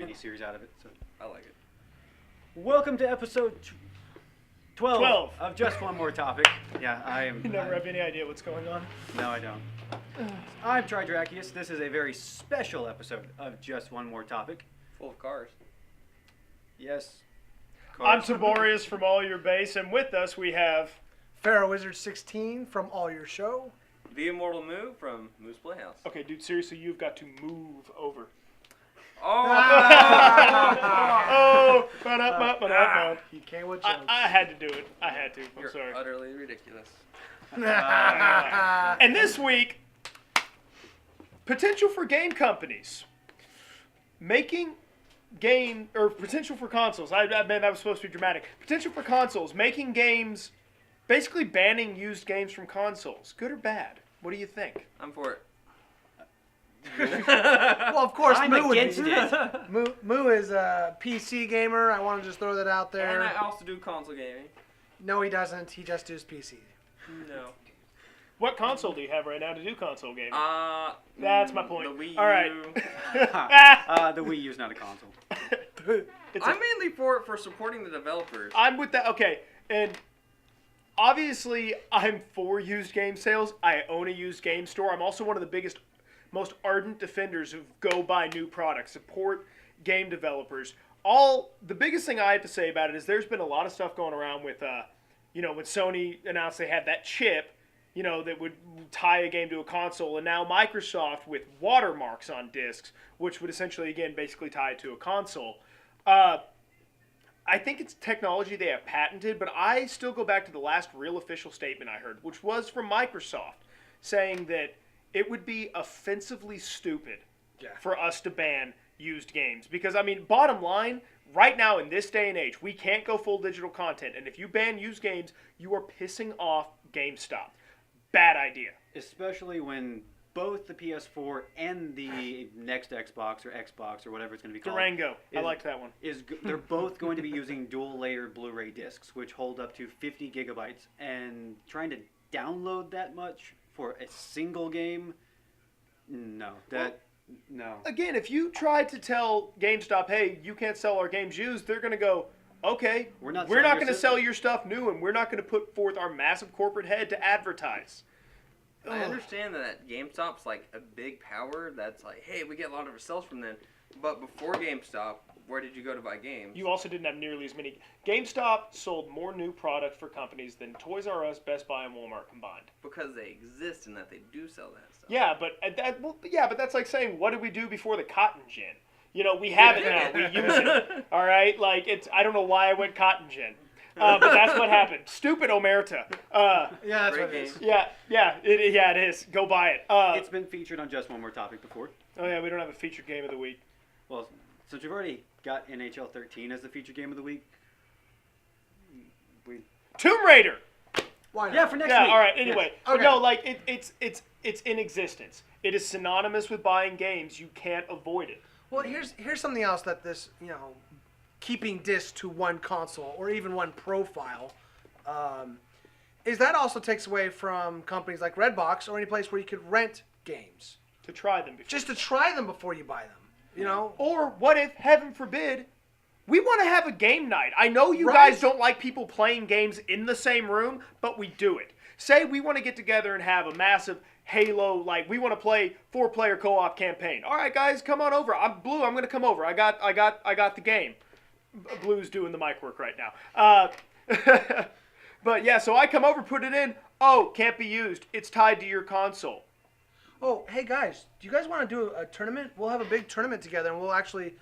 mini-series out of it. So I like it. welcome to episode 12 of Just One More Topic. Yeah, I am. You never have any idea what's going on. No, I don't. I'm Tridrakious. This is a very special episode of Just One More Topic. Full of cars. Yes. I'm Taborius from All Your Base, and with us we have... Pharaoh Wizard 16 from All Your Show. TheImmortalMoo from Moose Playhouse. Okay, dude, seriously, you've got to move over. Oh! Ba-da-ba-ba-da-ba. You came with jokes. I had to do it. I had to. I'm You're sorry. utterly ridiculous. And this week, potential for game companies making game, or potential for consoles. I mean, that was supposed to be dramatic. Potential for consoles making games, basically banning used games from consoles. Good or bad? What do you think? I'm for it. Well, of course, I'm Moo would against be. it. Moo is a PC gamer. I want to just throw that out And there. I also do console gaming. No, he doesn't. He just does PC. No. What console do you have right now to do console gaming? That's my point. The Wii U. All right. The Wii U is not a console. I'm mainly for supporting the developers. I'm with that. Okay, and obviously I'm for used game sales. I own a used game store. I'm also one of the biggest, most ardent defenders of go buy new products, support game developers. The biggest thing I have to say about it is there's been a lot of stuff going around with, when Sony announced they had that chip, that would tie a game to a console, and now Microsoft with watermarks on discs, which would essentially, again, basically tie it to a console. I think it's technology they have patented, but I still go back to the last real official statement I heard, which was from Microsoft, saying that it would be offensively stupid for us to ban used games. Because, I mean, bottom line, right now in this day and age, we can't go full digital content. And if you ban used games, you are pissing off GameStop. Bad idea. Especially when both the PS4 and the next Xbox or whatever it's going to be called. Durango. I liked that one. They're both going to be using dual-layer Blu-ray discs, which hold up to 50 gigabytes. And trying to download that much for a single game, no. No. Again, if you try to tell GameStop, hey, you can't sell our games used, they're going to go, okay, we're not going to sell your stuff new, and we're not going to put forth our massive corporate head to advertise. I understand that GameStop's like a big power that's like, hey, we get a lot of our sales from them. But before GameStop, where did you go to buy games? You also didn't have nearly as many. GameStop sold more new product for companies than Toys R Us, Best Buy, and Walmart combined. Because they exist and that they do sell that stuff. Yeah, but that's like saying, what did we do before the cotton gin? We have it now. We use it. All right, I don't know why I went cotton gin. But that's what happened. Stupid Omerta. Yeah, that's Great what it is. Yeah, it is. Go buy it. It's been featured on Just One More Topic before. Oh yeah, we don't have a featured game of the week. Well, since we've already got NHL 13 as the featured game of the week, Tomb Raider. Why not? Yeah, for next week. All right. Anyway, Yes. but Okay. no, it's in existence. It is synonymous with buying games. You can't avoid it. Well, here's something else that this, keeping discs to one console or even one profile, is that also takes away from companies like Redbox or any place where you could rent games. To try them before. Just to try them before you buy them, Or what if, heaven forbid, we want to have a game night? I know you Right. guys don't like people playing games in the same room, but we do it. Say we want to get together and have a massive Halo, we want to play 4-player co-op campaign. All right, guys, come on over. I'm Blue. I'm going to come over. I got the game. Blue's doing the mic work right now. But yeah, so I come over, put it in. Oh, can't be used. It's tied to your console. Oh, hey guys, do you guys want to do a tournament? We'll have a big tournament together and we'll actually,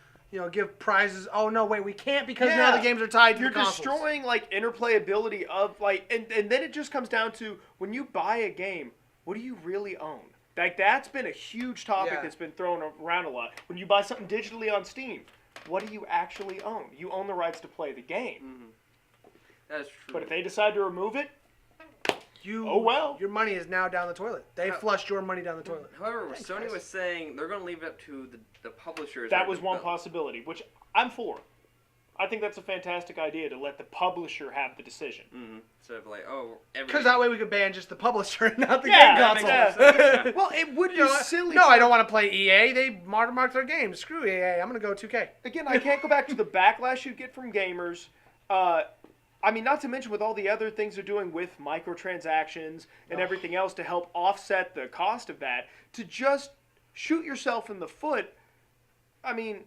give prizes. Oh no, wait, we can't because now the games are tied to You're the consoles. destroying interplayability of and then it just comes down to when you buy a game, what do you really own? That's been a huge topic that's been thrown around a lot. When you buy something digitally on Steam, what do you actually own? You own the rights to play the game. Mm-hmm. That is true. But if they decide to remove it, your money is now down the toilet. They flushed your money down the toilet. However, Sony was saying they're going to leave it up to the publishers. that was one possibility, which I'm for. I think that's a fantastic idea to let the publisher have the decision. Mm-hmm. Instead of like, Because that way we could ban just the publisher and not the Yeah, game that console. makes sense. Well, it would be silly. No, I don't want to play EA. They mark their games. Screw EA. I'm going to go 2K. Again, I can't go back to the backlash you get from gamers. I mean, not to mention with all the other things they're doing with microtransactions and everything else to help offset the cost of that, to just shoot yourself in the foot. I mean,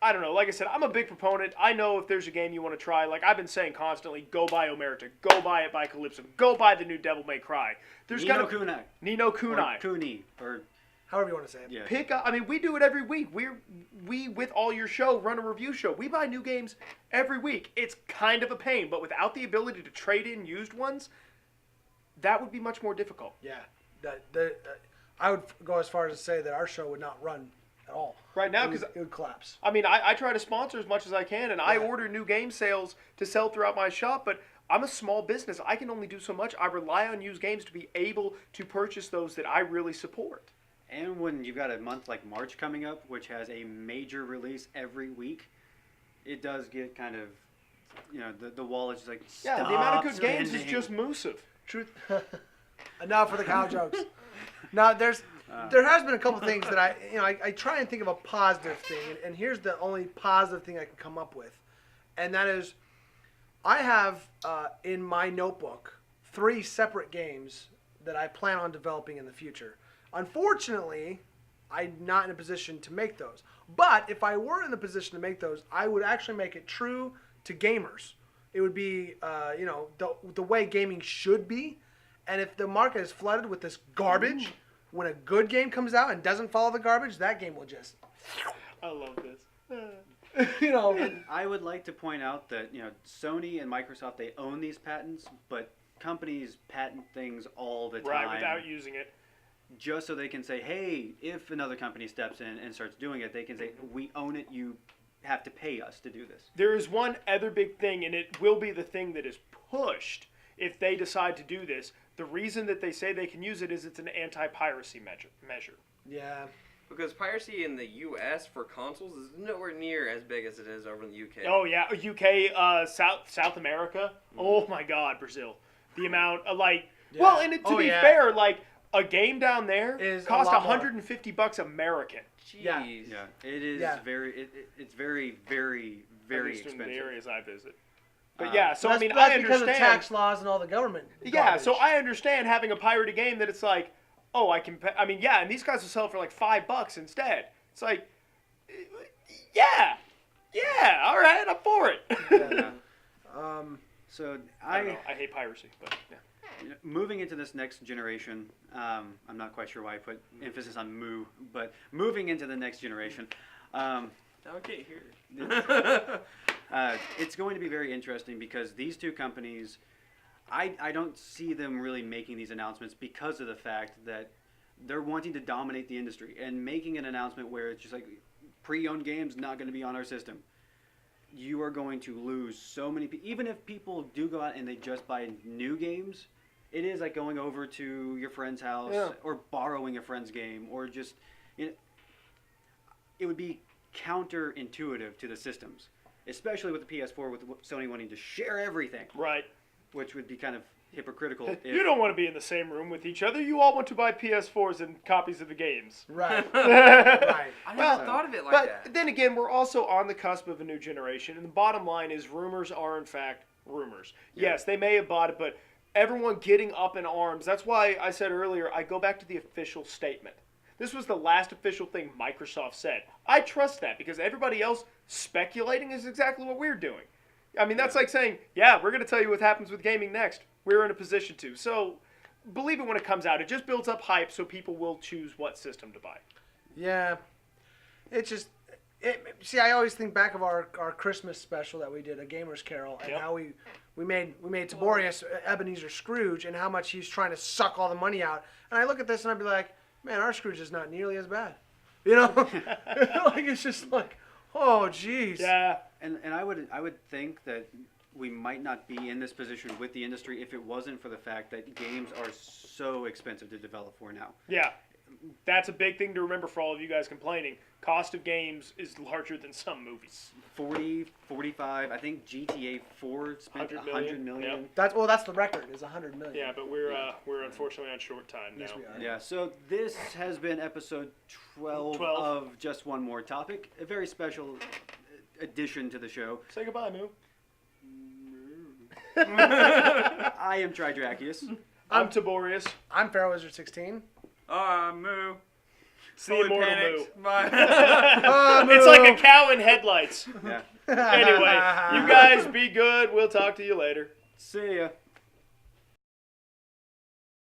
I don't know. Like I said, I'm a big proponent. I know if there's a game you want to try, like I've been saying constantly, go buy Omerta, go buy it by Calypso, go buy the new Devil May Cry. There's Ni no Kunai. Ni no Kunai. Or Kuni. Or However you want to say it. yeah. Pick up. I mean, we do it every week. We with all your show run a review show. We buy new games every week. It's kind of a pain, but without the ability to trade in used ones, that would be much more difficult. Yeah. I would go as far as to say that our show would not run at all. Right now, It because would collapse. I mean, I try to sponsor as much as I can, and I order new game sales to sell throughout my shop, but I'm a small business. I can only do so much. I rely on used games to be able to purchase those that I really support. And when you've got a month like March coming up, which has a major release every week, it does get kind of, the wallet's just like, Yeah, stop the amount of good games is spending. just moosive. Truth. Enough for the cow jokes. Now, there has been a couple things that I try and think of a positive thing, and here's the only positive thing I can come up with, and that is, I have in my notebook 3 separate games that I plan on developing in the future. Unfortunately, I'm not in a position to make those. But if I were in the position to make those, I would actually make it true to gamers. It would be, the way gaming should be. And if the market is flooded with this garbage, when a good game comes out and doesn't follow the garbage, that game will just... I love this. And I would like to point out that, Sony and Microsoft, they own these patents, but companies patent things all the time. Right, without using it. Just so they can say, hey, if another company steps in and starts doing it, they can say, we own it, you have to pay us to do this. There is one other big thing, and it will be the thing that is pushed if they decide to do this. The reason that they say they can use it is it's an anti-piracy measure. Yeah. Because piracy in the U.S. for consoles is nowhere near as big as it is over in the U.K. Oh, yeah. UK, South America. Oh, my God, Brazil. The amount, Yeah. Well, and to be yeah. fair, a game down there Is a cost lot more. $150 American. Jeez. Yeah. Yeah, it is Yeah. it's very, very, very At least in the expensive. areas I visit. But yeah, so I mean, that's I because understand. of tax laws and all the government. Yeah, so garbage. I understand having a pirated game that it's like, oh, I can pay. I mean, yeah, and these guys will sell it for like $5 instead. It's like, yeah, all right, I'm for it. Yeah. So I don't know. I hate piracy, but yeah. moving into this next generation, I'm not quite sure why I put emphasis on Moo, but moving into the next generation, Now I can't hear it. it's going to be very interesting because these two companies, I don't see them really making these announcements because of the fact that they're wanting to dominate the industry and making an announcement where it's just like pre-owned games not going to be on our system. You are going to lose so many people. Even if people do go out and they just buy new games, it is like going over to your friend's house or borrowing a friend's game or just, it would be counterintuitive to the systems, especially with the PS4 with Sony wanting to share everything. Right. Which would be kind of hypocritical. You don't want to be in the same room with each other. You all want to buy PS4s and copies of the games. Right. Right. I never thought of it like that. But then again, we're also on the cusp of a new generation, and the bottom line is rumors are in fact rumors. Yeah. Yes, they may have bought it, but everyone getting up in arms. That's why I said earlier, I go back to the official statement. This was the last official thing Microsoft said. I trust that because everybody else speculating is exactly what we're doing. I mean, that's like saying, yeah, we're going to tell you what happens with gaming next. We're in a position to. So believe it when it comes out. It just builds up hype so people will choose what system to buy. Yeah. It's just... see, I always think back of our Christmas special that we did, A Gamer's Carol, and how we made Taborius Ebenezer Scrooge and how much he's trying to suck all the money out. And I look at this and I'd be like, man, our Scrooge is not nearly as bad. You know? Like, it's just like, oh, jeez. Yeah. And I would think that we might not be in this position with the industry if it wasn't for the fact that games are so expensive to develop for now. Yeah. that's a big thing to remember for all of you guys complaining. Cost of games is larger than some movies. 40, 45. I think GTA 4 spent 100 million. Yep. That's the record. Is 100 million. Yeah, but we're unfortunately on short time now. Yes, we are. Yeah, so this has been episode 12 of Just One More Topic, a very special addition to the show. Say goodbye, Moo. I am Tridrakious. I'm Taborius. I'm Pharaoh Wizard 16. Moo. It's the immortal Moo. Bye. It's like a cow in headlights. Yeah. Anyway, you guys be good. We'll talk to you later. See ya.